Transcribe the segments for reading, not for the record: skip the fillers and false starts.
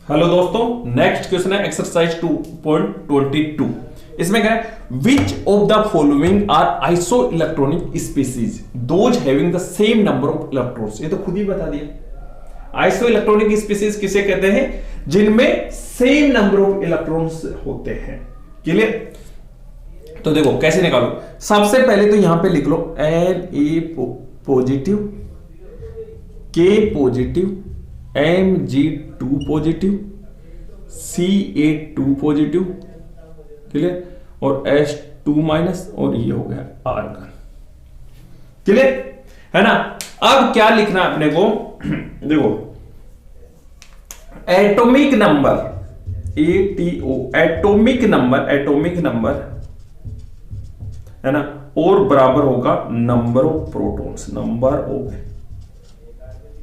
Hello दोस्तों, next question है exercise 2.22। इसमें क्या है, which of the following are iso electronic species those having the same number of electrons. ये तो खुद ही बता दिया। आइसो इलेक्ट्रॉनिक स्पीसीज किसे कहते हैं? जिनमें सेम नंबर ऑफ इलेक्ट्रॉन्स होते हैं। क्लियर? तो देखो कैसे निकालो। सबसे पहले तो यहां पे लिख लो Na positive, K positive, Mg2 positive, Ca2 positive, clear, और H2 माइनस, और ये हो गया आर्गन। क्लियर है ना? अब क्या लिखना है अपने को? देखो atomic number ATO, atomic number है ना, और बराबर होगा number of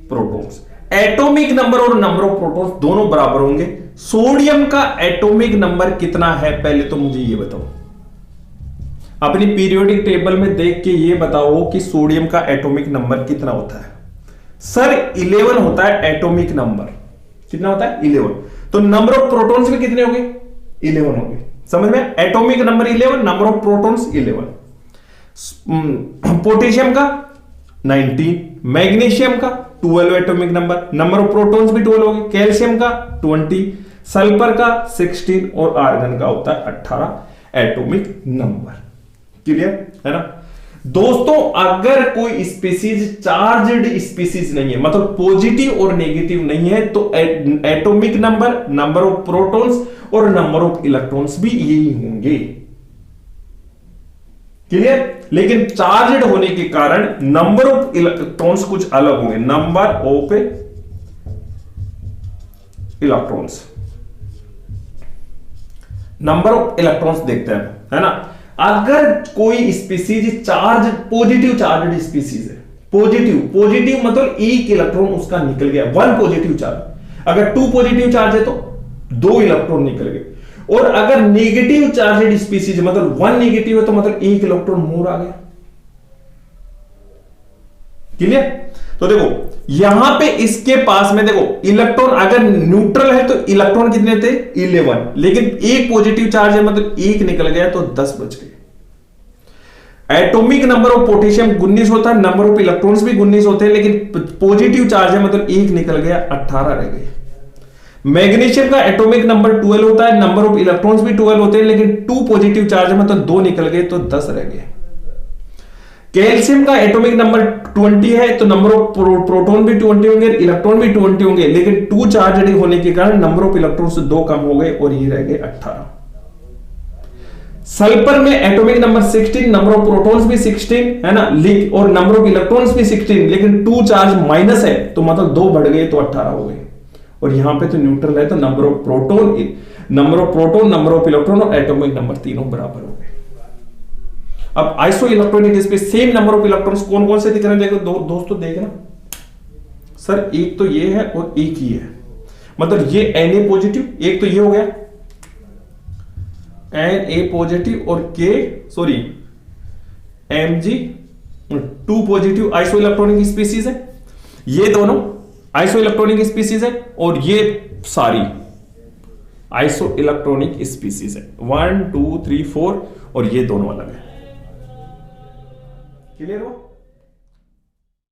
protons. Atomic number और नंबर ऑफ प्रोटॉन्स दोनों बराबर होंगे। सोडियम का एटॉमिक नंबर कितना है पहले तो मुझे ये बताओ। अपनी पीरियोडिक टेबल में देख के ये बताओ कि सोडियम का एटॉमिक नंबर कितना होता है। सर 11 होता है एटॉमिक नंबर। कितना होता है? 11। तो नंबर ऑफ प्रोटॉन्स भी कितने होंगे? 11 होंगे। समझ में? Atomic number 11, number of protons 11। Potassium का 19, मैग्नीशियम का 12 एटॉमिक नंबर ऑफ प्रोटॉन्स भी 12 होंगे। कैल्शियम का 20, सल्फर का 16 और आर्गन का होता है 18 एटॉमिक नंबर। क्लियर है ना दोस्तों? अगर कोई स्पीसीज चार्ज्ड स्पीसीज नहीं है, मतलब पॉजिटिव और नेगेटिव नहीं है, तो एटॉमिक नंबर ऑफ प्रोटॉन्स और नंबर ऑफ इलेक्ट्रॉन्स भी यही होंगे। क्लियर? लेकिन चार्ज्ड होने के कारण नंबर ऑफ इलेक्ट्रॉन्स कुछ अलग होंगे। नंबर ऑफ इलेक्ट्रॉन्स देखते हैं, है ना। अगर कोई species charge positive charged species है, पॉजिटिव मतलब एक इलेक्ट्रॉन उसका निकल गया, 1 पॉजिटिव चार्ज। अगर 2 पॉजिटिव चार्ज है तो 2 इलेक्ट्रॉन निकल गए। और अगर नेगेटिव चार्जेड स्पीसीज मतलब 1 नेगेटिव है तो मतलब 1 इलेक्ट्रॉन मोर आ गया। क्लियर? तो देखो यहां पे इसके पास में देखो इलेक्ट्रॉन अगर न्यूट्रल है तो इलेक्ट्रॉन कितने थे? 11। लेकिन एक पॉजिटिव चार्ज है मतलब 1 निकल गया तो 10 बच गए। एटॉमिक नंबर ऑफ पोटेशियम 19 होता है, नंबर ऑफ इलेक्ट्रॉन्स भी 19 होते हैं, लेकिन पॉजिटिव चार्ज है मतलब 1 निकल गया, 18 रह गए। मैग्नीशियम का एटॉमिक नंबर 12 होता है, नंबर ऑफ इलेक्ट्रॉन्स भी 12 होते हैं, लेकिन 2 पॉजिटिव चार्ज है मतलब 2 निकल गए तो 10 रह गए। कैल्शियम का एटॉमिक नंबर 20 है तो नंबर ऑफ प्रोटॉन भी 20 होंगे, इलेक्ट्रॉन भी 20 होंगे, लेकिन 2 चार्ज होने के कारण नंबर ऑफ इलेक्ट्रॉन से 2 कम हो गए और ये रह गए 18। सल्फर में atomic number 16, number of protons भी 16 है ना, और नंबर ऑफ इलेक्ट्रॉन्स भी 16, लेकिन 2 चार्ज माइनस है तो मतलब 2 बढ़ गए तो 18 हो गए। और यहां पे तो न्यूट्रल है तो number of proton, number of electron और एटॉमिक नंबर तीनों बराबर हो गए। अब iso electronic species same number of electrons कौन कौन से दिख रहे हैं? देखो दोस्तों देखना सर, एक तो ये है और एक ही है, मतलब ये Na पॉजिटिव, एक तो ये हो गया Na पॉजिटिव और Mg2 positive iso electronic species है। ये दोनों आइसो इलेक्ट्रॉनिक स्पीसीज है और ये सारी आइसो इलेक्ट्रॉनिक स्पीसीज है। 1 2 3 4 और ये दोनों अलग है। क्लियर हो?